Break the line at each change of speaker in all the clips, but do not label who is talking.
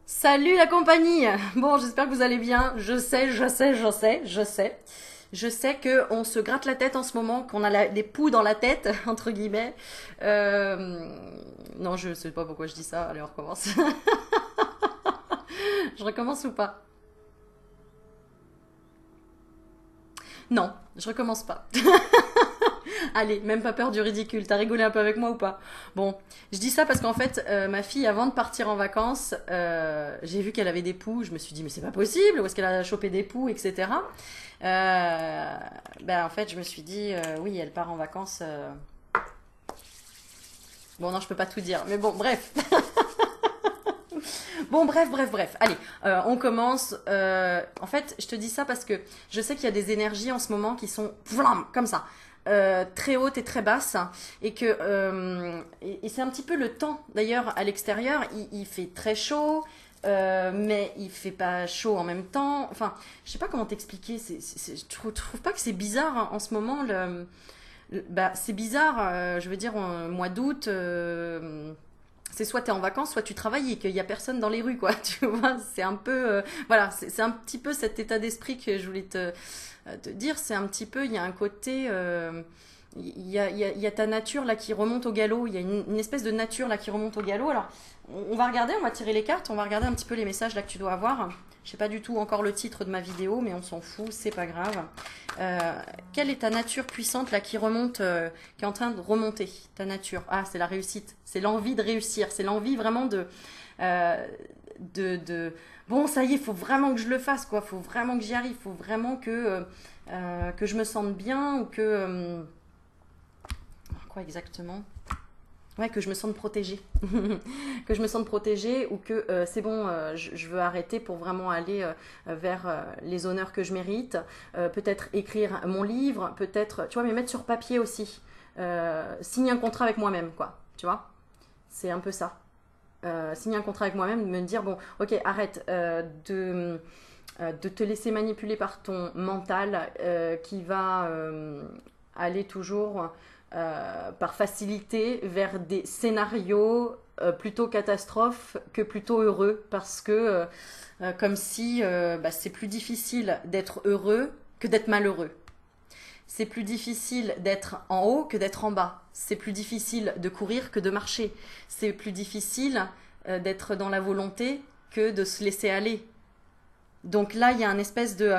Salut la compagnie. Bon, j'espère que vous allez bien. Je sais que on se gratte la tête en ce moment, qu'on a des poux dans la tête, entre guillemets. Euh, Non, je sais pas pourquoi je dis ça. Allez, on recommence. Je recommence ou pas? Non, je recommence pas. Allez, même pas peur du ridicule. T'as rigolé un peu avec moi ou pas? Bon, je dis ça parce qu'en fait, ma fille, avant de partir en vacances, j'ai vu qu'elle avait des poux. Je me suis dit, mais c'est pas possible. Où est-ce qu'elle a chopé des poux, etc. Ben, en fait, je me suis dit, oui, elle part en vacances. Bon, non, je peux pas tout dire. Mais bon, bref. Bon, bref. Allez, on commence. En fait, je te dis ça parce que je sais qu'il y a des énergies en ce moment qui sont vlam, comme ça. Très hautes et très basses et que et c'est un petit peu le temps d'ailleurs à l'extérieur il fait très chaud mais il fait pas chaud en même temps, enfin je sais pas comment t'expliquer, je trouve pas que c'est bizarre hein, en ce moment bah, c'est bizarre, je veux dire, mois d'août, c'est soit tu es en vacances, soit tu travailles et qu'il y a personne dans les rues, quoi. Tu vois, c'est un peu, voilà, c'est un petit peu cet état d'esprit que je voulais te dire. C'est un petit peu, il y a un côté, il y a ta nature là qui remonte au galop. Il y a une espèce de nature là qui remonte au galop. Alors, on va regarder, on va tirer les cartes, on va regarder un petit peu les messages là que tu dois avoir. Je sais pas du tout encore le titre de ma vidéo, mais on s'en fout, c'est pas grave. Euh, Quelle est ta nature puissante là qui remonte, qui est en train de remonter? Ta nature. Ah, c'est la réussite. C'est l'envie de réussir. C'est l'envie vraiment euh, de. Bon, ça y est, il faut vraiment que je le fasse, quoi. Il faut vraiment que j'y arrive. Il faut vraiment que je me sente bien ou que. Quoi exactement? Ouais, que je me sente protégée. Que je me sente protégée ou que c'est bon, je veux arrêter pour vraiment aller vers les honneurs que je mérite. Peut-être écrire mon livre, peut-être, tu vois, mais mettre sur papier aussi. Signer un contrat avec moi-même, quoi. Tu vois? C'est un peu ça. Signer un contrat avec moi-même, me dire, bon, ok, arrête de te laisser manipuler par ton mental qui va aller toujours par facilité vers des scénarios plutôt catastrophes que plutôt heureux parce que comme si bah, c'est plus difficile d'être heureux que d'être malheureux. C'est plus difficile d'être en haut que d'être en bas. C'est plus difficile de courir que de marcher. C'est plus difficile d'être dans la volonté que de se laisser aller. Donc là, il y a un espèce de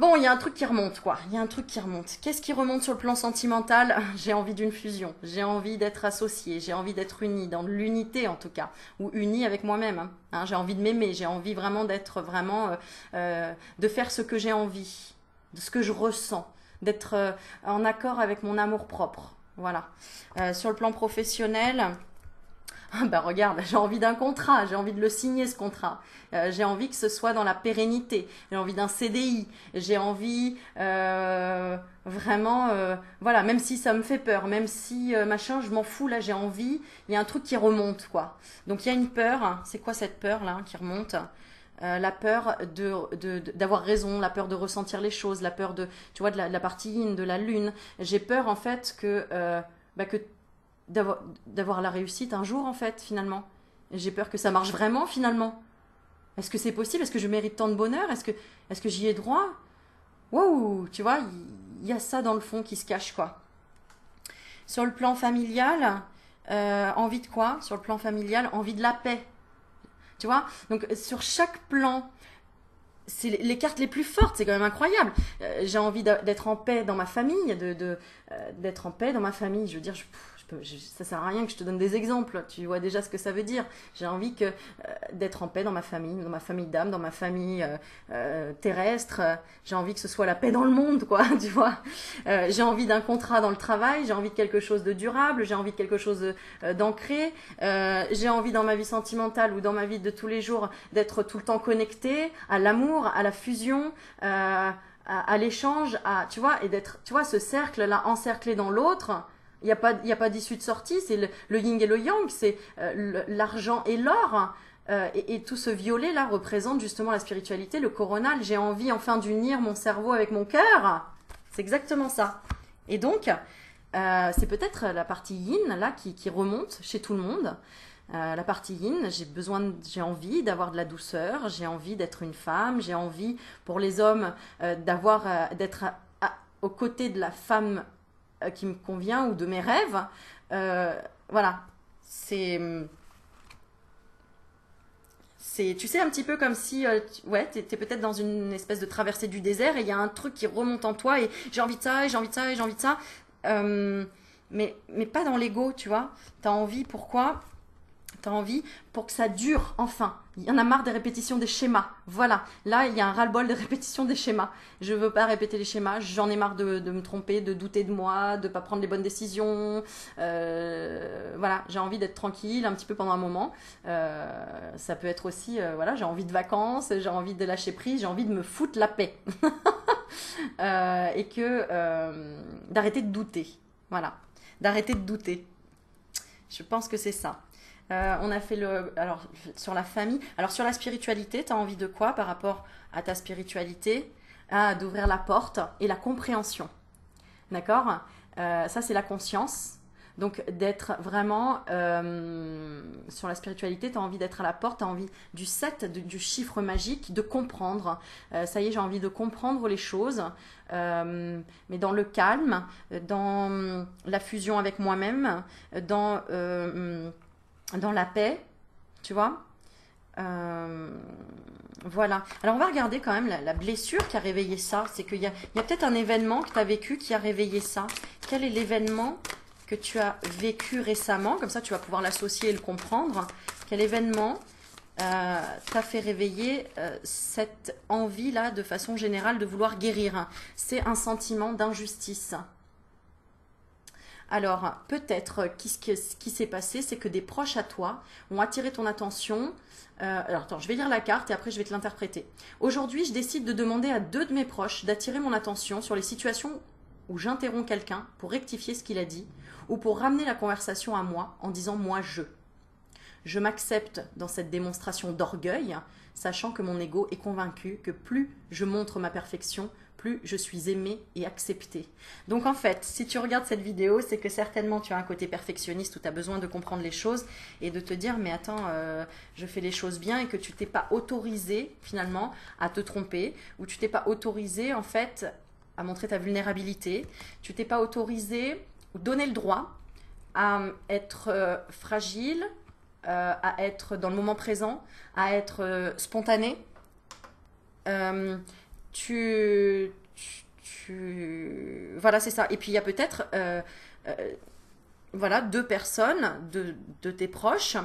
bon, il y a un truc qui remonte, quoi. Il y a un truc qui remonte. Qu'est-ce qui remonte sur le plan sentimental? J'ai envie d'une fusion. J'ai envie d'être associée. J'ai envie d'être unie, dans l'unité en tout cas. Ou unie avec moi-même. Hein. J'ai envie de m'aimer. J'ai envie vraiment d'être vraiment. De faire ce que j'ai envie. De ce que je ressens. D'être en accord avec mon amour propre. Voilà. Sur le plan professionnel. Ah bah regarde, j'ai envie d'un contrat, j'ai envie de le signer ce contrat. J'ai envie que ce soit dans la pérennité. J'ai envie d'un CDI. J'ai envie vraiment, voilà, même si ça me fait peur, même si machin, je m'en fous. Là, j'ai envie. Il y a un truc qui remonte, quoi. Donc il y a une peur. Hein. C'est quoi cette peur là qui remonte? La peur d'avoir raison, la peur de ressentir les choses, la peur de, tu vois, de la partie yin, de la lune. J'ai peur en fait que d'avoir la réussite un jour en fait finalement. Et j'ai peur que ça marche vraiment finalement. Est-ce que c'est possible? Est-ce que je mérite tant de bonheur? Est-ce que j'y ai droit? Wow, tu vois, il y a ça dans le fond qui se cache quoi. Sur le plan familial, envie de quoi? Sur le plan familial, envie de la paix. Tu vois? Donc sur chaque plan, c'est les cartes les plus fortes, c'est quand même incroyable. J'ai envie d'être en paix dans ma famille, d'être en paix dans ma famille. Je veux dire, ça sert à rien que je te donne des exemples. Tu vois déjà ce que ça veut dire. J'ai envie d'être en paix dans ma famille d'âme, dans ma famille terrestre. J'ai envie que ce soit la paix dans le monde, quoi. Tu vois. J'ai envie d'un contrat dans le travail. J'ai envie de quelque chose de durable. J'ai envie de quelque chose d'ancré. J'ai envie dans ma vie sentimentale ou dans ma vie de tous les jours d'être tout le temps connecté à l'amour, à la fusion. À l'échange, tu vois, et d'être, tu vois, ce cercle-là encerclé dans l'autre, il y a pas d'issue de sortie, c'est le yin et le yang, c'est l'argent et l'or. Et tout ce violet-là représente justement la spiritualité, le coronal. J'ai envie enfin d'unir mon cerveau avec mon cœur. C'est exactement ça. Et donc, c'est peut-être la partie yin là qui remonte chez tout le monde. La partie yin, j'ai envie d'avoir de la douceur, j'ai envie d'être une femme, j'ai envie pour les hommes d'être aux côtés de la femme qui me convient ou de mes rêves. Voilà, c'est tu sais, un petit peu comme si, ouais, t'es peut-être dans une espèce de traversée du désert et il y a un truc qui remonte en toi et j'ai envie de ça, et j'ai envie de ça, et j'ai envie de ça. Mais pas dans l'ego, tu vois. T'as envie, pourquoi? T'as envie pour que ça dure, enfin. Il y en a marre des répétitions des schémas. Voilà. Là, il y a un ras-le-bol des répétitions des schémas. Je veux pas répéter les schémas. J'en ai marre de me tromper, de douter de moi, de pas prendre les bonnes décisions. Voilà. J'ai envie d'être tranquille un petit peu pendant un moment. Ça peut être aussi, voilà, j'ai envie de vacances, j'ai envie de lâcher prise, j'ai envie de me foutre la paix. Et d'arrêter de douter. Voilà. D'arrêter de douter. Je pense que c'est ça. On a fait alors, sur la famille. Alors, sur la spiritualité, tu as envie de quoi par rapport à ta spiritualité? D'ouvrir la porte et la compréhension. D'accord? Ça, c'est la conscience. Donc, d'être vraiment sur la spiritualité, tu as envie d'être à la porte, tu as envie du 7, du chiffre magique, de comprendre. Ça y est, j'ai envie de comprendre les choses, mais dans le calme, dans la fusion avec moi-même, dans la paix, tu vois. Voilà. Alors on va regarder quand même la blessure qui a réveillé ça. C'est qu'il y a peut-être un événement que tu as vécu qui a réveillé ça. Quel est l'événement que tu as vécu récemment? Comme ça tu vas pouvoir l'associer et le comprendre. Quel événement t'a fait réveiller cette envie-là de façon générale de vouloir guérir? C'est un sentiment d'injustice. Alors, peut-être, ce qui s'est passé, c'est que des proches à toi ont attiré ton attention. Alors, attends, je vais lire la carte et après je vais te l'interpréter. Aujourd'hui, je décide de demander à 2 de mes proches d'attirer mon attention sur les situations où j'interromps quelqu'un pour rectifier ce qu'il a dit ou pour ramener la conversation à moi en disant « moi, je ». Je m'accepte dans cette démonstration d'orgueil, sachant que mon ego est convaincu que plus je montre ma perfection, plus je suis aimée et acceptée. Donc en fait, si tu regardes cette vidéo, c'est que certainement tu as un côté perfectionniste où tu as besoin de comprendre les choses et de te dire mais attends, je fais les choses bien, et que tu t'es pas autorisé finalement à te tromper, ou tu t'es pas autorisé en fait à montrer ta vulnérabilité, tu t'es pas autorisé ou donné le droit à être fragile, à être dans le moment présent, à être spontané. Voilà, c'est ça. Et puis il y a peut-être voilà, 2 personnes de tes proches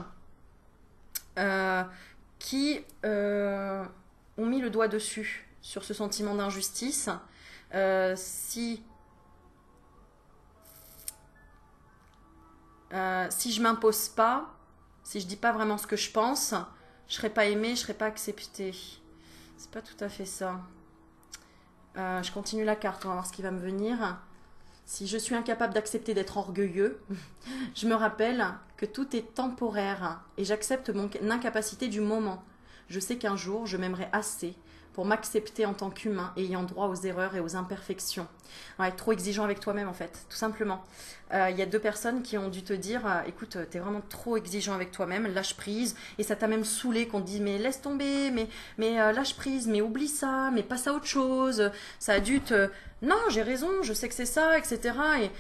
qui ont mis le doigt dessus sur ce sentiment d'injustice. Si je m'impose pas, si je dis pas vraiment ce que je pense, je serai pas aimée, je serai pas acceptée. C'est pas tout à fait ça. Je continue la carte, on va voir ce qui va me venir. Si je suis incapable d'accepter d'être orgueilleux, je me rappelle que tout est temporaire et j'accepte mon incapacité du moment. Je sais qu'un jour, je m'aimerai assez pour m'accepter en tant qu'humain et ayant droit aux erreurs et aux imperfections. Ouais, être trop exigeant avec toi-même en fait, tout simplement. Il y a 2 personnes qui ont dû te dire écoute, t'es vraiment trop exigeant avec toi-même, lâche prise, et ça t'a même saoulé qu'on te dise mais laisse tomber, mais lâche prise, mais oublie ça, mais passe à autre chose. Ça a dû te... Non, j'ai raison, je sais que c'est ça, etc.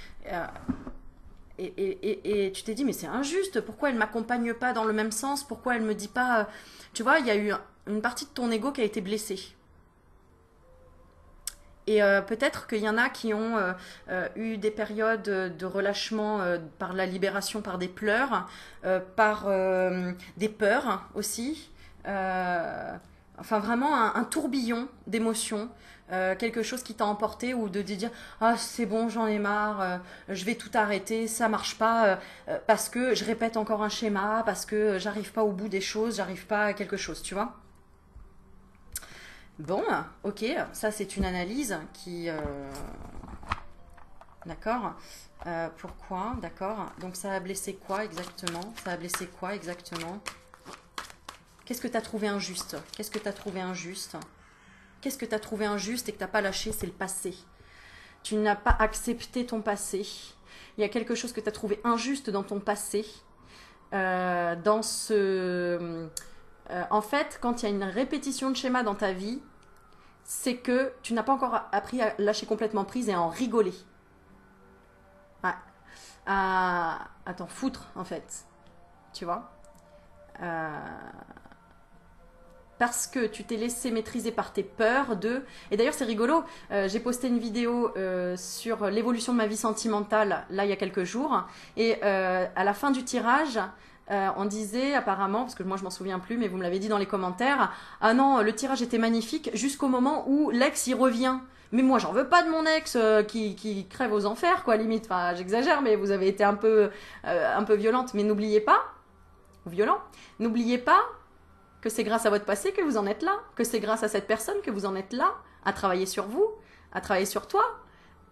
Et tu t'es dit mais c'est injuste, pourquoi elle ne m'accompagne pas dans le même sens, pourquoi elle me dit pas... Tu vois, il y a eu une partie de ton ego qui a été blessée. Et peut-être qu'il y en a qui ont eu des périodes de relâchement par la libération, par des pleurs, par des peurs aussi. Enfin, vraiment un tourbillon d'émotions. Quelque chose qui t'a emporté, ou de te dire ah c'est bon, j'en ai marre, je vais tout arrêter, ça marche pas, parce que je répète encore un schéma, parce que j'arrive pas au bout des choses, j'arrive pas à quelque chose, tu vois. Bon, ok, ça c'est une analyse qui... D'accord. Pourquoi? D'accord. Donc ça a blessé quoi exactement? Ça a blessé quoi exactement? Qu'est-ce que tu as trouvé injuste? Qu'est-ce que tu as trouvé injuste? Qu'est-ce que tu as trouvé injuste et que tu n'as pas lâché? C'est le passé. Tu n'as pas accepté ton passé. Il y a quelque chose que tu as trouvé injuste dans ton passé. dans ce... en fait, quand il y a une répétition de schéma dans ta vie, c'est que tu n'as pas encore appris à lâcher complètement prise et à en rigoler. Ouais. À t'en foutre, en fait. Tu vois parce que tu t'es laissé maîtriser par tes peurs de... Et d'ailleurs, c'est rigolo, j'ai posté une vidéo sur l'évolution de ma vie sentimentale, là, il y a quelques jours, et à la fin du tirage, on disait apparemment, parce que moi je m'en souviens plus, mais vous me l'avez dit dans les commentaires, ah non, le tirage était magnifique jusqu'au moment où l'ex y revient. Mais moi, j'en veux pas de mon ex qui crève aux enfers, quoi, limite. Enfin, j'exagère, mais vous avez été un peu violente. Mais n'oubliez pas, ou violent, n'oubliez pas que c'est grâce à votre passé que vous en êtes là, que c'est grâce à cette personne que vous en êtes là, à travailler sur vous, à travailler sur toi.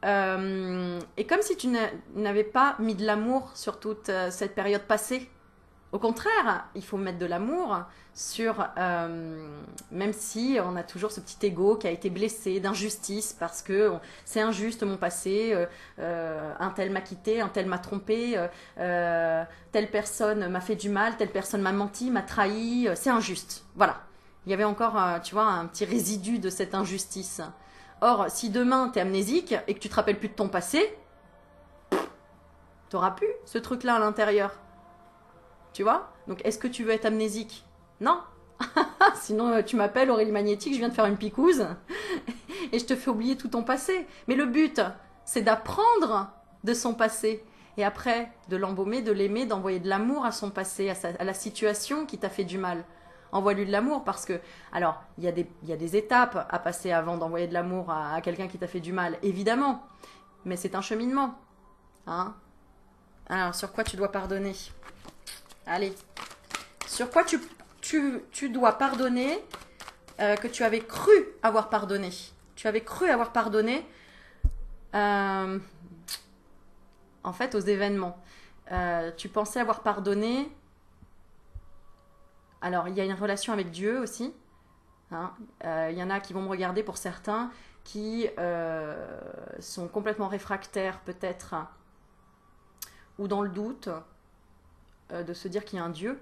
Et comme si tu n'avais pas mis de l'amour sur toute cette période passée. Au contraire, il faut mettre de l'amour sur, même si on a toujours ce petit ego qui a été blessé d'injustice parce que c'est injuste mon passé, un tel m'a quitté, un tel m'a trompé, telle personne m'a fait du mal, telle personne m'a menti, m'a trahi, c'est injuste. Voilà. Il y avait encore, tu vois, un petit résidu de cette injustice. Or, si demain t'es amnésique et que tu te rappelles plus de ton passé, t'auras plus ce truc-là à l'intérieur. Tu vois? Donc, est-ce que tu veux être amnésique? Non. Sinon, tu m'appelles Aurélie Magnétique, je viens de faire une picouse et je te fais oublier tout ton passé. Mais le but, c'est d'apprendre de son passé et après de l'embaumer, de l'aimer, d'envoyer de l'amour à son passé, à la situation qui t'a fait du mal. Envoie-lui de l'amour parce que, alors, il y a des étapes à passer avant d'envoyer de l'amour à quelqu'un qui t'a fait du mal, évidemment. Mais c'est un cheminement. Hein? Alors, sur quoi tu dois pardonner? Allez, sur quoi tu dois pardonner que tu avais cru avoir pardonné? Tu avais cru avoir pardonné en fait aux événements. Tu pensais avoir pardonné. Alors, il y a une relation avec Dieu aussi. Hein. Il y en a qui vont me regarder pour certains qui sont complètement réfractaires peut-être ou dans le doute de se dire qu'il y a un Dieu.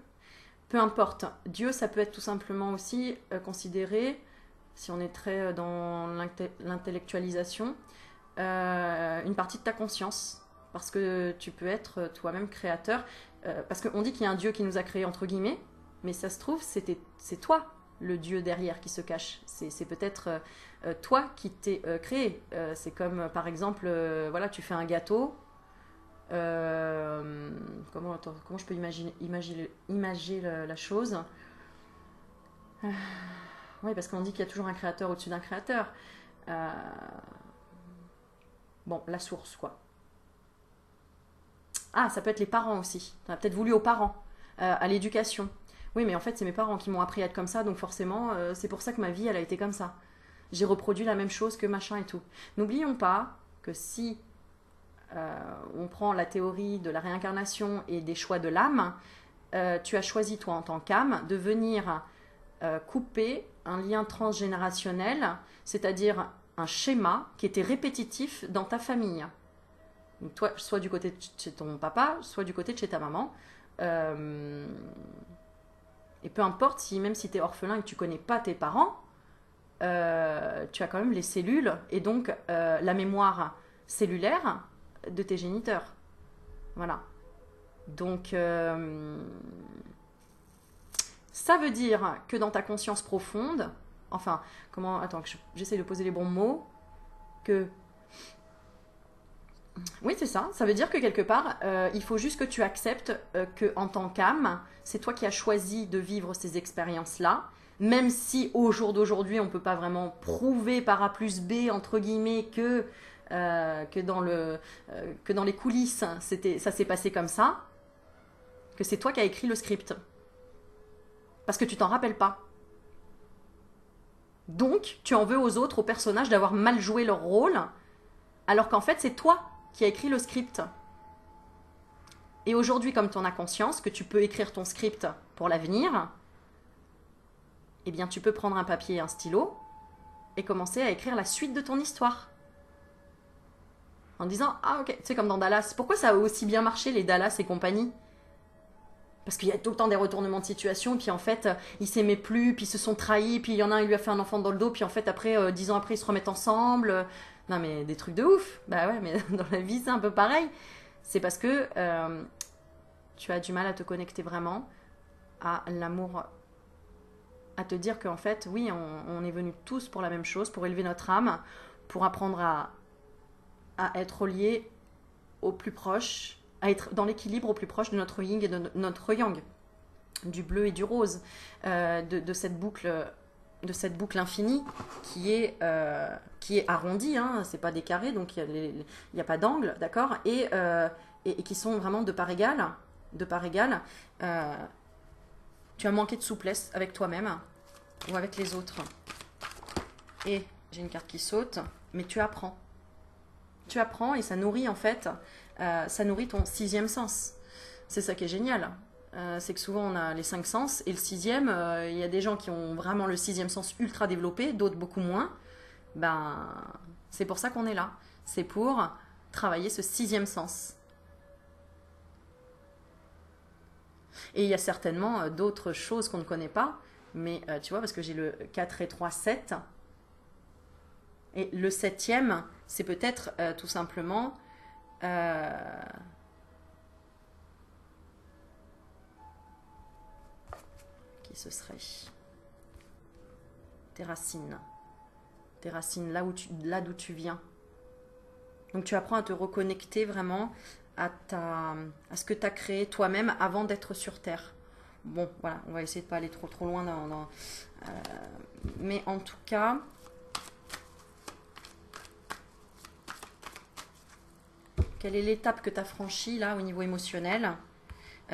Peu importe. Dieu, ça peut être tout simplement aussi considéré, si on est très dans l'intellectualisation, une partie de ta conscience. Parce que tu peux être toi-même créateur. Parce qu'on dit qu'il y a un Dieu qui nous a créés, entre guillemets, mais ça se trouve, c'est toi, le Dieu derrière, qui se cache. C'est peut-être toi qui t'es créé. C'est comme, par exemple, voilà, tu fais un gâteau. Comment je peux imaginer la chose? Oui, parce qu'on dit qu'il y a toujours un créateur au-dessus d'un créateur. Bon, la source, quoi. Ah, ça peut être les parents aussi. Tu as peut-être voulu aux parents, à l'éducation. Oui, mais en fait, c'est mes parents qui m'ont appris à être comme ça, donc forcément, c'est pour ça que ma vie, elle a été comme ça. J'ai reproduit la même chose que machin et tout. N'oublions pas que si on prend la théorie de la réincarnation et des choix de l'âme, tu as choisi, toi, en tant qu'âme, de venir couper un lien transgénérationnel, c'est-à-dire un schéma qui était répétitif dans ta famille. Donc toi, soit du côté de chez ton papa, soit du côté de chez ta maman. Et peu importe, même si tu es orphelin et que tu connais pas tes parents, tu as quand même les cellules et donc la mémoire cellulaire de tes géniteurs. Voilà. Donc, ça veut dire que dans ta conscience profonde, enfin, attends, j'essaie de poser les bons mots, que... Oui, c'est ça. Ça veut dire que quelque part, il faut juste que tu acceptes que en tant qu'âme, c'est toi qui as choisi de vivre ces expériences-là, même si au jour d'aujourd'hui, on ne peut pas vraiment prouver par A plus B, entre guillemets, que dans les coulisses, ça s'est passé comme ça, que c'est toi qui as écrit le script. Parce que tu t'en rappelles pas. Donc, tu en veux aux autres, aux personnages, d'avoir mal joué leur rôle, alors qu'en fait, c'est toi qui as écrit le script. Et aujourd'hui, comme tu en as conscience que tu peux écrire ton script pour l'avenir, eh bien, tu peux prendre un papier et un stylo et commencer à écrire la suite de ton histoire. En disant, ah ok, tu sais, comme dans Dallas. Pourquoi ça a aussi bien marché, les Dallas et compagnie? Parce qu'il y a tout le temps des retournements de situation, puis en fait, ils s'aimaient plus, puis ils se sont trahis, puis il y en a un, il lui a fait un enfant dans le dos, puis en fait, après, 10 ans après, ils se remettent ensemble. Non, mais des trucs de ouf. Bah ouais, mais dans la vie, c'est un peu pareil. C'est parce que tu as du mal à te connecter vraiment à l'amour, à te dire qu'en fait, oui, on est venus tous pour la même chose, pour élever notre âme, pour apprendre à être reliés au plus proche, à être dans l'équilibre au plus proche de notre yin et de notre yang, du bleu et du rose, de cette boucle infinie qui est arrondie, hein, c'est pas des carrés, donc il n'y a pas d'angle, d'accord, et qui sont vraiment de part égale, tu as manqué de souplesse avec toi-même ou avec les autres. Et j'ai une carte qui saute, mais tu apprends. Tu apprends et ça nourrit en fait, ça nourrit ton sixième sens. C'est ça qui est génial. C'est que souvent on a les 5 sens et le sixième, il y a des gens qui ont vraiment le sixième sens ultra développé, d'autres beaucoup moins. Ben, c'est pour ça qu'on est là. C'est pour travailler ce sixième sens. Et il y a certainement d'autres choses qu'on ne connaît pas, mais tu vois, parce que j'ai le 4 et 3, 7. Et le septième, c'est peut-être tout simplement qui ce serait tes racines. Tes racines, là d'où tu viens. Donc tu apprends à te reconnecter vraiment à ce que tu as créé toi-même avant d'être sur Terre. Bon, voilà, on va essayer de ne pas aller trop loin mais en tout cas, quelle est l'étape que tu as franchie là au niveau émotionnel?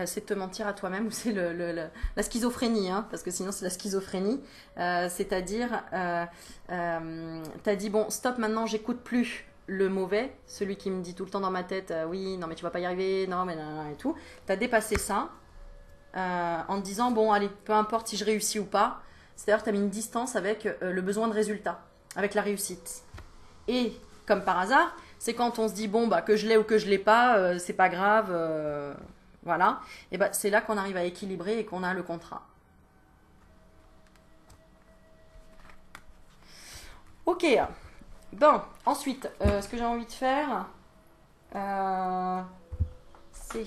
C'est de te mentir à toi-même ou c'est la schizophrénie, hein, parce que sinon c'est la schizophrénie. C'est-à-dire, tu as dit, bon, stop, maintenant j'écoute plus le mauvais, celui qui me dit tout le temps dans ma tête, oui, non mais tu vas pas y arriver, non mais non, et tout. Tu as dépassé ça en te disant, bon allez, peu importe si je réussis ou pas. C'est-à-dire tu as mis une distance avec le besoin de résultat, avec la réussite. Et comme par hasard, c'est quand on se dit, bon, bah, que je l'ai ou que je l'ai pas, c'est pas grave, voilà. Et bah, c'est là qu'on arrive à équilibrer et qu'on a le contrat. Ok. Bon, ensuite, ce que j'ai envie de faire, c'est.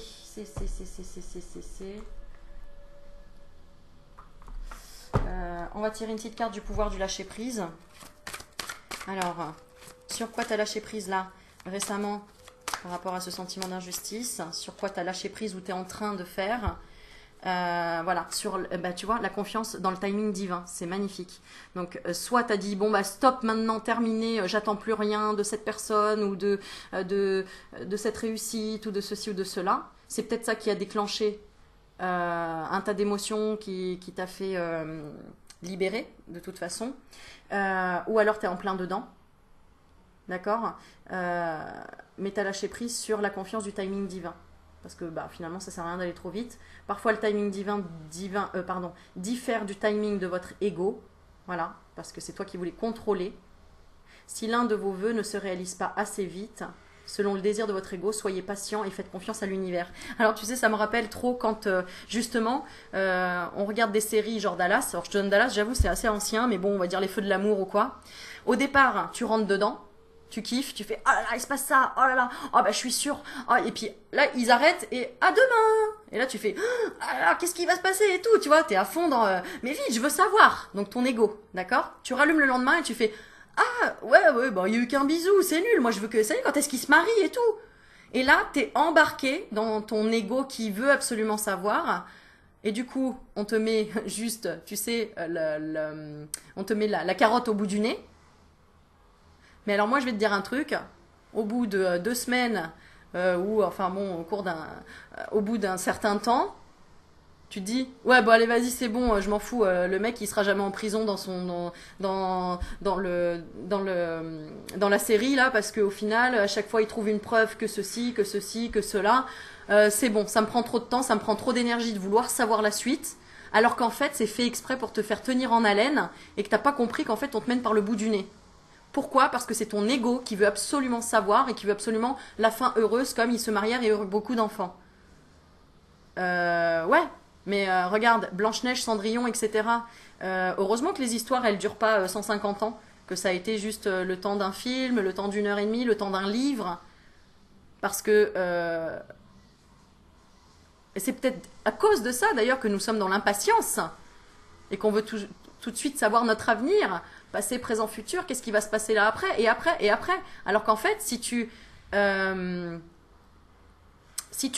On va tirer une petite carte du pouvoir du lâcher prise. Alors, sur quoi tu as lâché prise là récemment par rapport à ce sentiment d'injustice? Sur quoi tu as lâché prise ou tu es en train de faire? Voilà, sur tu vois, la confiance dans le timing divin, c'est magnifique. Donc, soit tu as dit, bon, bah stop, maintenant, terminé, j'attends plus rien de cette personne ou de cette réussite ou de ceci ou de cela. C'est peut-être ça qui a déclenché un tas d'émotions qui t'a fait libérer de toute façon. Ou alors tu es en plein dedans. D'accord, mais tu as lâché prise sur la confiance du timing divin. Parce que bah, finalement, ça sert à rien d'aller trop vite. Parfois, le timing diffère du timing de votre ego. Voilà, parce que c'est toi qui voulais contrôler. Si l'un de vos vœux ne se réalise pas assez vite, selon le désir de votre ego, soyez patient et faites confiance à l'univers. Alors, tu sais, ça me rappelle trop quand, justement, on regarde des séries genre Dallas. Alors, je te donne Dallas, j'avoue, c'est assez ancien, mais bon, on va dire les feux de l'amour ou quoi. Au départ, tu rentres dedans. Tu kiffes, tu fais « Oh là là, il se passe ça, oh là là, oh bah je suis sûre. Oh, » Et puis là, ils arrêtent et « À demain !» Et là, tu fais « Oh là là, qu'est-ce qui va se passer ?» et tout, tu vois, t'es à fond dans « Mais vite, je veux savoir !» Donc ton ego, d'accord? Tu rallumes le lendemain et tu fais « Ah, ouais, bah il y a eu qu'un bisou, c'est nul, moi je veux que ça y est, quand est-ce qu'ils se marient et tout ?» Et là, t'es embarqué dans ton ego qui veut absolument savoir. Et du coup, on te met juste, tu sais, on te met la carotte au bout du nez. Mais alors moi je vais te dire un truc, au bout de 2 semaines, ou enfin bon, au bout d'un certain temps, tu te dis, ouais bon allez vas-y c'est bon, je m'en fous, le mec il sera jamais en prison dans la série là, parce qu'au final, à chaque fois il trouve une preuve que ceci, que cela, c'est bon, ça me prend trop de temps, ça me prend trop d'énergie de vouloir savoir la suite, alors qu'en fait c'est fait exprès pour te faire tenir en haleine, et que t'as pas compris qu'en fait on te mène par le bout du nez. Pourquoi? Parce que c'est ton ego qui veut absolument savoir et qui veut absolument la fin heureuse, comme ils se marièrent et eurent beaucoup d'enfants. Ouais, mais regarde, Blanche-Neige, Cendrillon, etc. Heureusement que les histoires, elles durent pas 150 ans, que ça a été juste le temps d'un film, le temps d'une heure et demie, le temps d'un livre, parce que et c'est peut-être à cause de ça d'ailleurs que nous sommes dans l'impatience et qu'on veut tout de suite savoir notre avenir, passé, présent, futur, qu'est-ce qui va se passer là après, et après, et après. Alors qu'en fait, si tu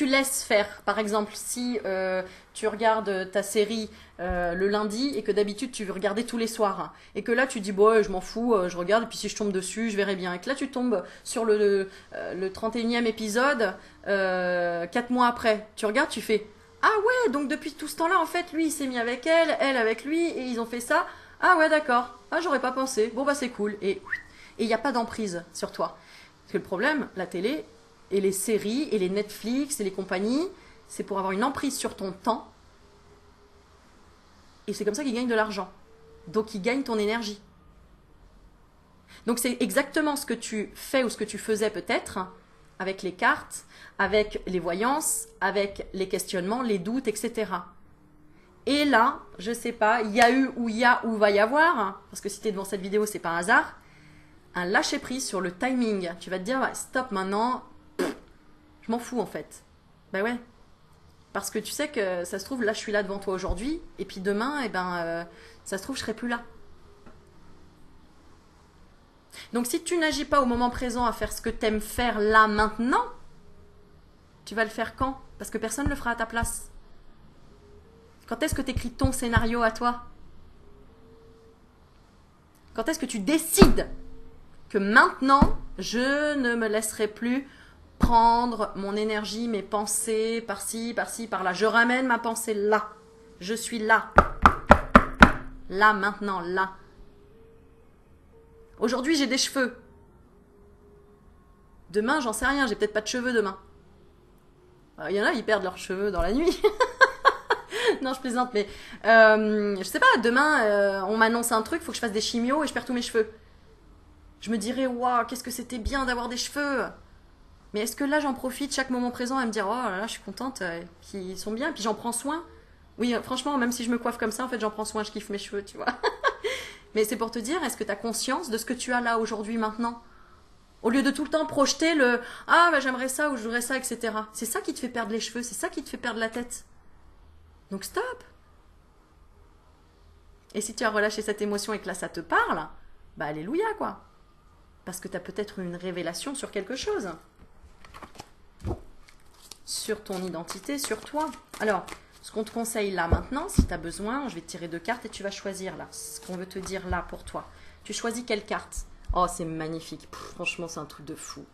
laisses faire, par exemple, si tu regardes ta série le lundi et que d'habitude tu veux regarder tous les soirs, hein, et que là tu dis bon, je m'en fous, je regarde, et puis si je tombe dessus, je verrai bien. Et que là tu tombes sur le 31e épisode 4 mois après, tu regardes, tu fais ah ouais, donc depuis tout ce temps-là, en fait, lui il s'est mis avec elle, elle avec lui, et ils ont fait ça. Ah ouais, d'accord. Ah, j'aurais pas pensé. Bon, bah c'est cool. Et il n'y a pas d'emprise sur toi. Parce que le problème, la télé, et les séries, et les Netflix, et les compagnies, c'est pour avoir une emprise sur ton temps. Et c'est comme ça qu'ils gagnent de l'argent. Donc ils gagnent ton énergie. Donc c'est exactement ce que tu fais ou ce que tu faisais peut-être avec les cartes, avec les voyances, avec les questionnements, les doutes, etc. Et là, je sais pas, il y a eu ou il y a ou va y avoir, parce que si tu es devant cette vidéo, c'est pas un hasard, un lâcher prise sur le timing. Tu vas te dire, ouais, stop maintenant, je m'en fous en fait. Ben ouais. Parce que tu sais que ça se trouve, là je suis là devant toi aujourd'hui, et puis demain, eh ben, ça se trouve, je serai plus là. Donc si tu n'agis pas au moment présent à faire ce que tu aimes faire là maintenant, tu vas le faire quand? Parce que personne ne le fera à ta place. Quand est-ce que tu écris ton scénario à toi? Quand est-ce que tu décides que maintenant, je ne me laisserai plus prendre mon énergie, mes pensées, par-ci, par-ci, par-là. Je ramène ma pensée là. Je suis là. Là, maintenant, là. Aujourd'hui, j'ai des cheveux. Demain, j'en sais rien, j'ai peut-être pas de cheveux demain. Il y en a, ils perdent leurs cheveux dans la nuit. Non, je plaisante, mais je sais pas, demain, on m'annonce un truc, faut que je fasse des chimios et je perds tous mes cheveux. Je me dirais, waouh, qu'est-ce que c'était bien d'avoir des cheveux. Mais est-ce que là, j'en profite chaque moment présent à me dire, oh là là, je suis contente, qu'ils sont bien, puis j'en prends soin. Oui, franchement, même si je me coiffe comme ça, en fait, j'en prends soin, je kiffe mes cheveux, tu vois. Mais c'est pour te dire, est-ce que tu as conscience de ce que tu as là aujourd'hui, maintenant? Au lieu de tout le temps projeter le ah, bah, j'aimerais ça ou je voudrais ça, etc. C'est ça qui te fait perdre les cheveux, c'est ça qui te fait perdre la tête. Donc stop. Et si tu as relâché cette émotion et que là ça te parle, bah alléluia quoi. Parce que tu as peut-être une révélation sur quelque chose. Sur ton identité, sur toi. Alors, ce qu'on te conseille là maintenant, si tu as besoin, je vais te tirer 2 cartes et tu vas choisir là. Ce qu'on veut te dire là pour toi. Tu choisis quelle carte? Oh, c'est magnifique. Pff, franchement, c'est un truc de fou.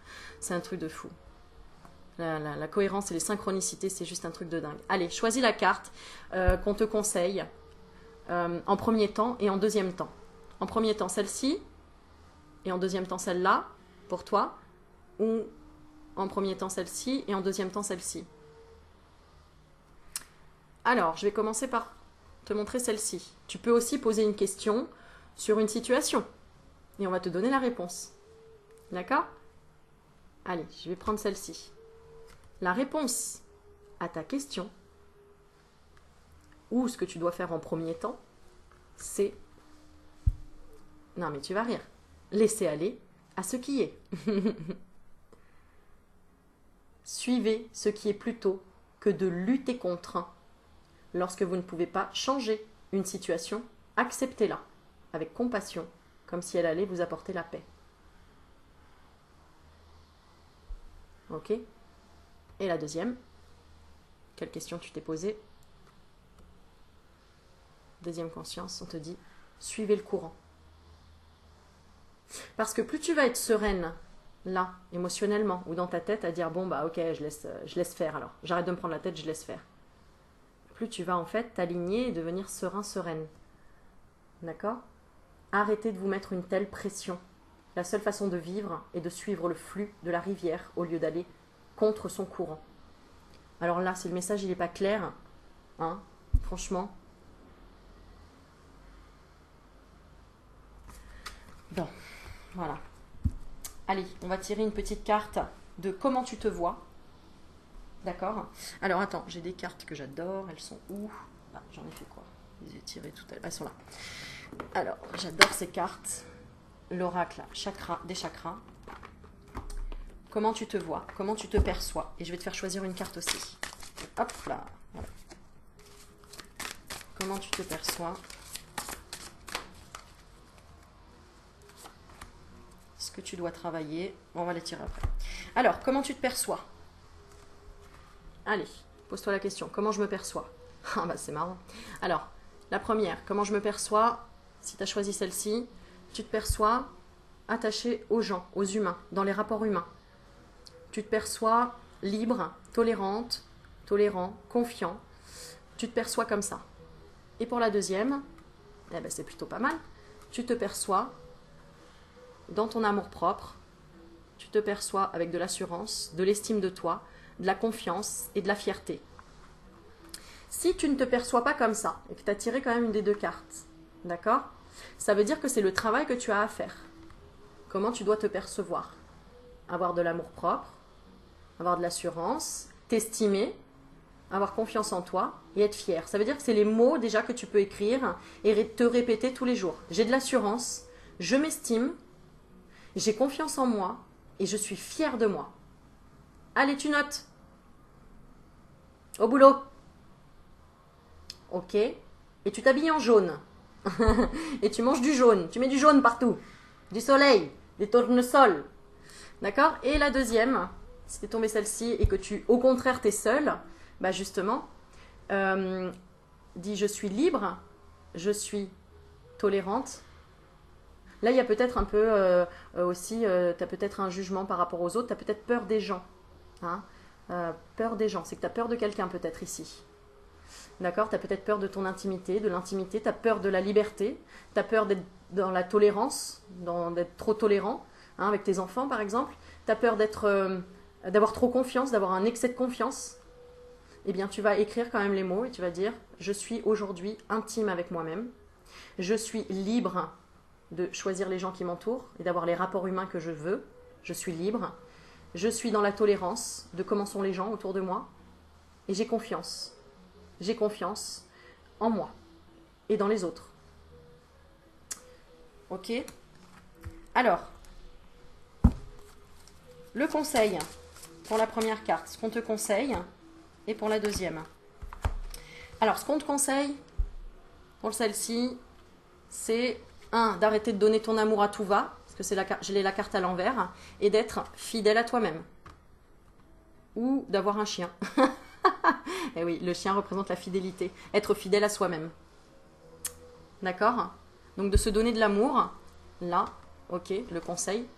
C'est un truc de fou. La cohérence et les synchronicités, c'est juste un truc de dingue. Allez, choisis la carte qu'on te conseille en premier temps et en deuxième temps. En premier temps, celle-ci et en deuxième temps, celle-là, pour toi. Ou en premier temps, celle-ci et en deuxième temps, celle-ci. Alors, je vais commencer par te montrer celle-ci. Tu peux aussi poser une question sur une situation. Et on va te donner la réponse. D'accord? Allez, je vais prendre celle-ci. La réponse à ta question, ou ce que tu dois faire en premier temps, c'est... Non mais tu vas rire. Laisser aller à ce qui est. Suivez ce qui est plutôt que de lutter contre. Lorsque vous ne pouvez pas changer une situation, acceptez-la avec compassion, comme si elle allait vous apporter la paix. Ok? Et la deuxième, quelle question tu t'es posée? Deuxième conscience, on te dit, suivez le courant. Parce que plus tu vas être sereine, là, émotionnellement, ou dans ta tête, à dire, bon, bah ok, je laisse faire alors. J'arrête de me prendre la tête, je laisse faire. Plus tu vas en fait t'aligner et devenir serein, sereine. D'accord? Arrêtez de vous mettre une telle pression. La seule façon de vivre est de suivre le flux de la rivière au lieu d'aller contre son courant. Alors là, si le message il n'est pas clair, hein, franchement. Bon, voilà. Allez, on va tirer une petite carte de comment tu te vois. D'accord. Alors attends, j'ai des cartes que j'adore. Elles sont où? Ah, j'en ai fait quoi? Je les ai tirées tout à l'heure. Elles sont là. Alors, j'adore ces cartes. L'oracle, chakra, des chakras. Comment tu te vois? Comment tu te perçois? Et je vais te faire choisir une carte aussi. Hop là. Voilà. Comment tu te perçois? Ce que tu dois travailler. On va les tirer après. Alors, comment tu te perçois? Allez, pose-toi la question. Comment je me perçois? Ah bah c'est marrant. Alors, la première, comment je me perçois? Si tu as choisi celle-ci, tu te perçois attaché aux gens, aux humains, dans les rapports humains. Tu te perçois libre, tolérante, tolérant, confiant. Tu te perçois comme ça. Et pour la deuxième, eh ben c'est plutôt pas mal. Tu te perçois dans ton amour-propre. Tu te perçois avec de l'assurance, de l'estime de toi, de la confiance et de la fierté. Si tu ne te perçois pas comme ça et que tu as tiré quand même une des deux cartes, d'accord? Ça veut dire que c'est le travail que tu as à faire. Comment tu dois te percevoir? Avoir de l'amour-propre, avoir de l'assurance, t'estimer, avoir confiance en toi et être fier. Ça veut dire que c'est les mots déjà que tu peux écrire et te répéter tous les jours. J'ai de l'assurance, je m'estime, j'ai confiance en moi et je suis fière de moi. Allez, tu notes. Au boulot. Ok. Et tu t'habilles en jaune. Et tu manges du jaune. Tu mets du jaune partout. Du soleil, des tournesols. D'accord? Et la deuxième, si t'es tombé celle-ci et que tu, au contraire, t'es seule, bah justement, dis je suis libre, je suis tolérante. Là, il y a peut-être un peu aussi, tu as peut-être un jugement par rapport aux autres, tu as peut-être peur des gens. Hein, peur des gens, c'est que tu as peur de quelqu'un peut-être ici. D'accord? Tu as peut-être peur de ton intimité, de l'intimité, tu as peur de la liberté, tu as peur d'être dans la tolérance, d'être trop tolérant, hein, avec tes enfants par exemple. Tu as peur d'avoir trop confiance, d'avoir un excès de confiance. Eh bien, tu vas écrire quand même les mots et tu vas dire « Je suis aujourd'hui intime avec moi-même. Je suis libre de choisir les gens qui m'entourent et d'avoir les rapports humains que je veux. Je suis libre. Je suis dans la tolérance de comment sont les gens autour de moi. Et j'ai confiance. J'ai confiance en moi et dans les autres. » Ok? Alors, le conseil pour la première carte, ce qu'on te conseille, et pour la deuxième. Alors, ce qu'on te conseille pour celle-ci, c'est d'arrêter de donner ton amour à tout va, parce que j'ai la carte à l'envers, et d'être fidèle à toi-même. Ou d'avoir un chien. Et oui, le chien représente la fidélité. Être fidèle à soi-même. D'accord? Donc de se donner de l'amour, là, ok, le conseil,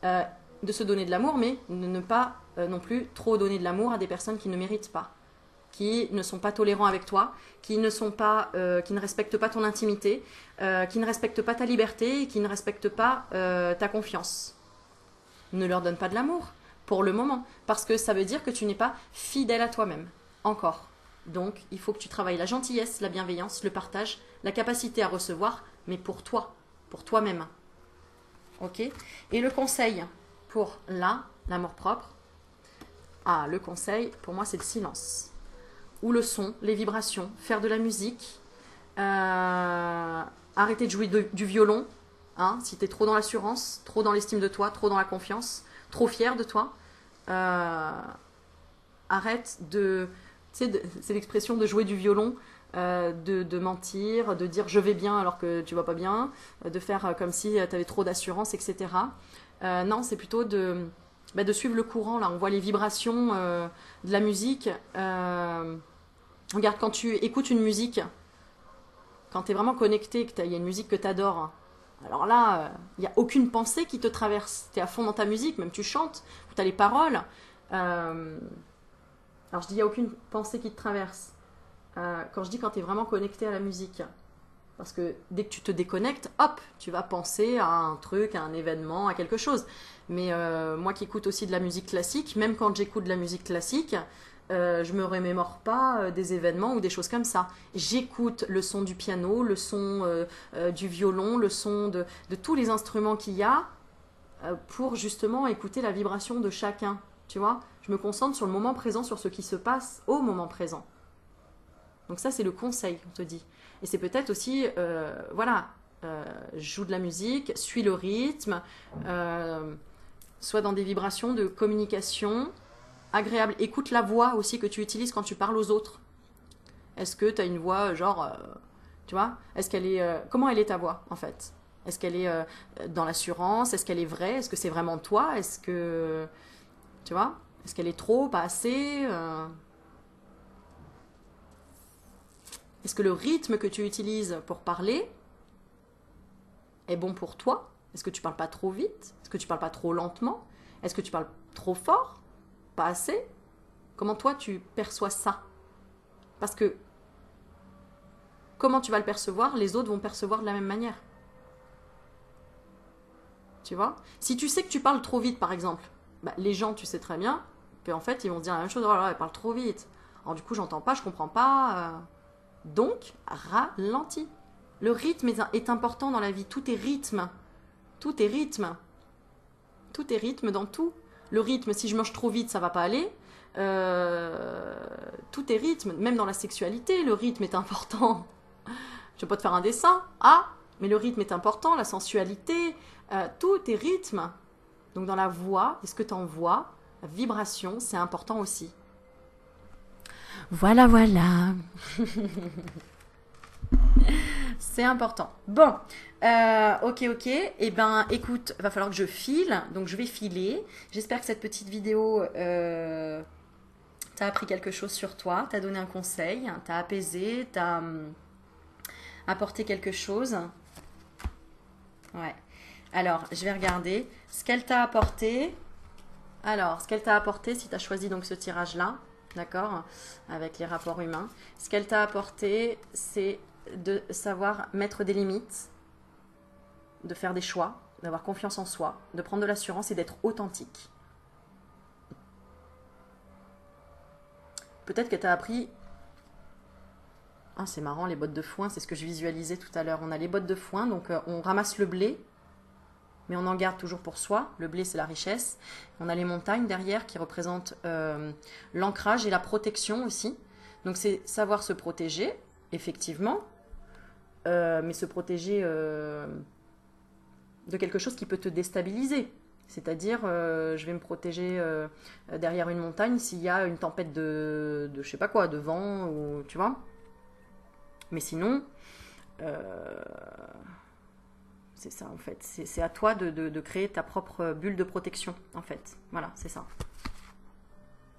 de se donner de l'amour, mais de ne pas non plus trop donner de l'amour à des personnes qui ne méritent pas, qui ne sont pas tolérants avec toi, qui ne respectent pas ton intimité, qui ne respectent pas ta liberté et qui ne respectent pas ta confiance. Ne leur donne pas de l'amour, pour le moment, parce que ça veut dire que tu n'es pas fidèle à toi-même, encore. Donc, il faut que tu travailles la gentillesse, la bienveillance, le partage, la capacité à recevoir, mais pour toi, pour toi-même. Ok? Et le conseil pour l'amour-propre, le conseil, pour moi, c'est le silence. Ou le son, les vibrations, faire de la musique, arrêter de jouer du violon, hein, si tu es trop dans l'assurance, trop dans l'estime de toi, trop dans la confiance, trop fier de toi, arrête de... Tu sais, c'est l'expression de jouer du violon, de mentir, de dire je vais bien alors que tu vas pas bien, de faire comme si tu avais trop d'assurance, etc. Non, c'est plutôt de suivre le courant. Là, on voit les vibrations de la musique. Regarde, quand tu écoutes une musique, quand tu es vraiment connecté, qu'il y a une musique que tu adores, alors là, il n'y a aucune pensée qui te traverse. Tu es à fond dans ta musique, même tu chantes, tu as les paroles. Alors je dis il n'y a aucune pensée qui te traverse. Quand je dis quand tu es vraiment connecté à la musique, parce que dès que tu te déconnectes, hop, tu vas penser à un truc, à un événement, à quelque chose. Mais moi qui écoute aussi de la musique classique, même quand j'écoute de la musique classique, je me remémore pas des événements ou des choses comme ça. J'écoute le son du piano, le son du violon, le son de tous les instruments qu'il y a pour justement écouter la vibration de chacun. Tu vois, Je me concentre sur le moment présent, sur ce qui se passe au moment présent. Donc ça, c'est le conseil qu'on te dit. Et c'est peut-être aussi, voilà, joue de la musique, suis le rythme, sois dans des vibrations de communication agréable. Écoute la voix aussi que tu utilises quand tu parles aux autres. Est-ce que tu as une voix genre, tu vois, est-ce qu'elle est, comment elle est ta voix en fait? Est-ce qu'elle est dans l'assurance? Est-ce qu'elle est vraie? Est-ce que c'est vraiment toi? Est-ce que, tu vois, est-ce qu'elle est trop, pas assez? Est-ce que le rythme que tu utilises pour parler est bon pour toi? Est-ce que tu parles pas trop vite? Est-ce que tu parles pas trop lentement? Est-ce que tu parles trop fort? Pas assez? Comment toi tu perçois ça? Parce que comment tu vas le percevoir, les autres vont percevoir de la même manière. Tu vois? Si tu sais que tu parles trop vite, par exemple, bah, les gens, tu sais très bien qu'en fait, ils vont te dire la même chose. Oh là là, elle parle trop vite. Alors du coup, j'entends pas, je comprends pas. Donc, ralentis. Le rythme est important dans la vie. Tout est rythme. Tout est rythme. Tout est rythme dans tout. Le rythme, si je mange trop vite, ça va pas aller. Tout est rythme. Même dans la sexualité, le rythme est important. Je vais pas te faire un dessin. Ah, mais le rythme est important. La sensualité, tout est rythme. Donc dans la voix, est-ce que tu envoies, la vibration, c'est important aussi. Voilà, voilà. C'est important. Bon, ok. Eh ben, écoute, va falloir que je file. Donc, je vais filer. J'espère que cette petite vidéo t'a appris quelque chose sur toi, t'a donné un conseil, t'a apaisé, t'a apporté quelque chose. Ouais. Alors, je vais regarder ce qu'elle t'a apporté. Alors, ce qu'elle t'a apporté, si tu as choisi donc ce tirage-là, d'accord, avec les rapports humains, ce qu'elle t'a apporté, c'est de savoir mettre des limites, de faire des choix, d'avoir confiance en soi, de prendre de l'assurance et d'être authentique. Peut-être que tu as appris... Ah, c'est marrant, les bottes de foin, c'est ce que je visualisais tout à l'heure. On a les bottes de foin, donc on ramasse le blé, mais on en garde toujours pour soi. Le blé, c'est la richesse. On a les montagnes derrière qui représentent l'ancrage et la protection aussi. Donc, c'est savoir se protéger, effectivement, mais se protéger de quelque chose qui peut te déstabiliser. C'est-à-dire, je vais me protéger derrière une montagne s'il y a une tempête de je sais pas quoi, de vent, ou tu vois. Mais sinon, c'est ça en fait. C'est à toi de créer ta propre bulle de protection, en fait. Voilà, c'est ça.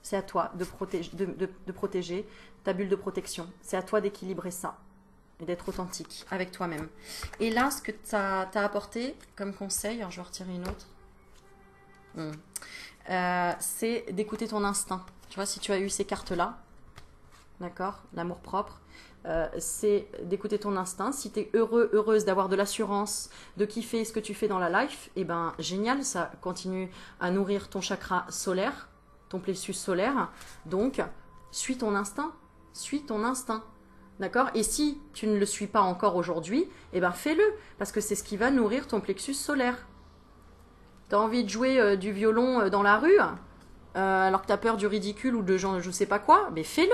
C'est à toi de protéger ta bulle de protection. C'est à toi d'équilibrer ça et d'être authentique avec toi-même. Et là, ce que t'as apporté comme conseil, alors je vais retirer une autre, c'est d'écouter ton instinct. Tu vois, si tu as eu ces cartes-là, d'accord, l'amour-propre, c'est d'écouter ton instinct. Si tu es heureux, heureuse d'avoir de l'assurance, de kiffer ce que tu fais dans la life, et ben génial, ça continue à nourrir ton chakra solaire, ton plexus solaire. Donc, suis ton instinct, d'accord? Et si tu ne le suis pas encore aujourd'hui, eh ben fais-le, parce que c'est ce qui va nourrir ton plexus solaire. T'as envie de jouer du violon dans la rue, alors que t'as peur du ridicule ou de gens, je sais pas quoi, mais fais-le.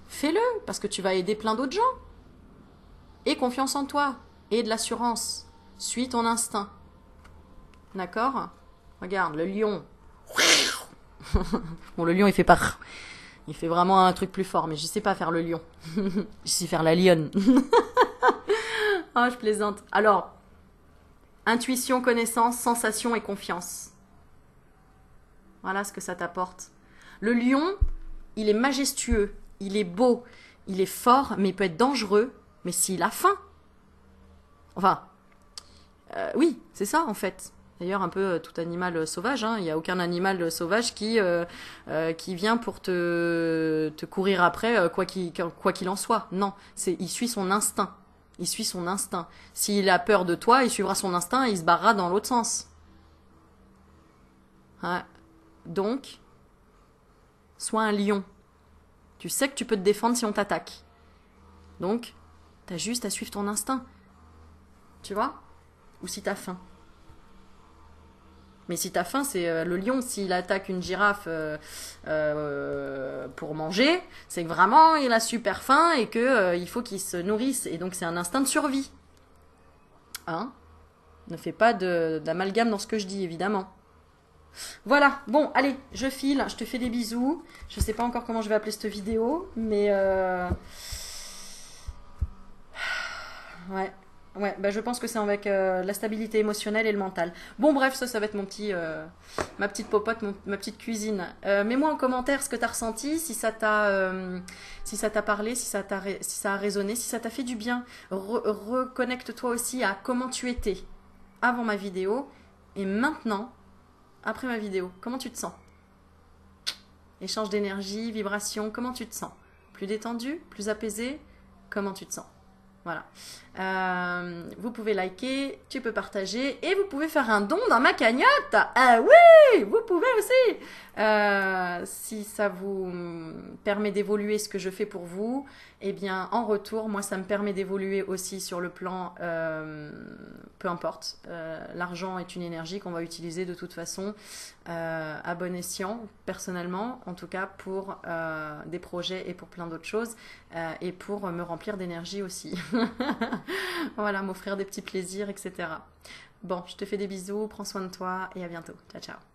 Fais-le, parce que tu vas aider plein d'autres gens. Aie confiance en toi, et de l'assurance. Suis ton instinct. D'accord? Regarde, le lion. Bon, le lion, il fait pas... Il fait vraiment un truc plus fort, mais je sais pas faire le lion. Je sais faire la lionne. Oh, je plaisante. Alors, intuition, connaissance, sensation et confiance. Voilà ce que ça t'apporte. Le lion, il est majestueux. Il est beau, il est fort, mais il peut être dangereux, mais s'il a faim. Enfin, oui, c'est ça en fait. D'ailleurs, un peu tout animal sauvage, hein. Il n'y a aucun animal sauvage qui vient pour te courir après, quoi qu'il en soit. Non, il suit son instinct. Il suit son instinct. S'il a peur de toi, il suivra son instinct et il se barrera dans l'autre sens. Ouais. Donc, sois un lion. Tu sais que tu peux te défendre si on t'attaque. Donc, t'as juste à suivre ton instinct. Tu vois? Ou si t'as faim. Mais si t'as faim, c'est le lion, s'il attaque une girafe pour manger, c'est que vraiment il a super faim et que il faut qu'il se nourrisse. Et donc c'est un instinct de survie. Hein? Ne fais pas d'amalgame dans ce que je dis, évidemment. Voilà, bon, allez, je file, je te fais des bisous. Je sais pas encore comment je vais appeler cette vidéo, mais ouais. Ouais, bah je pense que c'est avec la stabilité émotionnelle et le mental. Bon, bref, ça va être ma petite popote, ma petite cuisine. Mets-moi en commentaire ce que t'as ressenti, si ça t'a parlé, si ça a résonné, si ça t'a fait du bien. Reconnecte-toi aussi à comment tu étais avant ma vidéo et maintenant, après ma vidéo. Comment tu te sens? Échange d'énergie, vibration, comment tu te sens? Plus détendu, plus apaisé? Comment tu te sens? Voilà. Vous pouvez liker, tu peux partager et vous pouvez faire un don dans ma cagnotte. Ah oui, vous pouvez aussi. Si ça vous permet d'évoluer ce que je fais pour vous, eh bien en retour, moi ça me permet d'évoluer aussi sur le plan, peu importe. L'argent est une énergie qu'on va utiliser de toute façon à bon escient, personnellement, en tout cas pour des projets et pour plein d'autres choses et pour me remplir d'énergie aussi. Voilà, m'offrir des petits plaisirs, etc. Bon, je te fais des bisous, prends soin de toi et à bientôt. Ciao, ciao.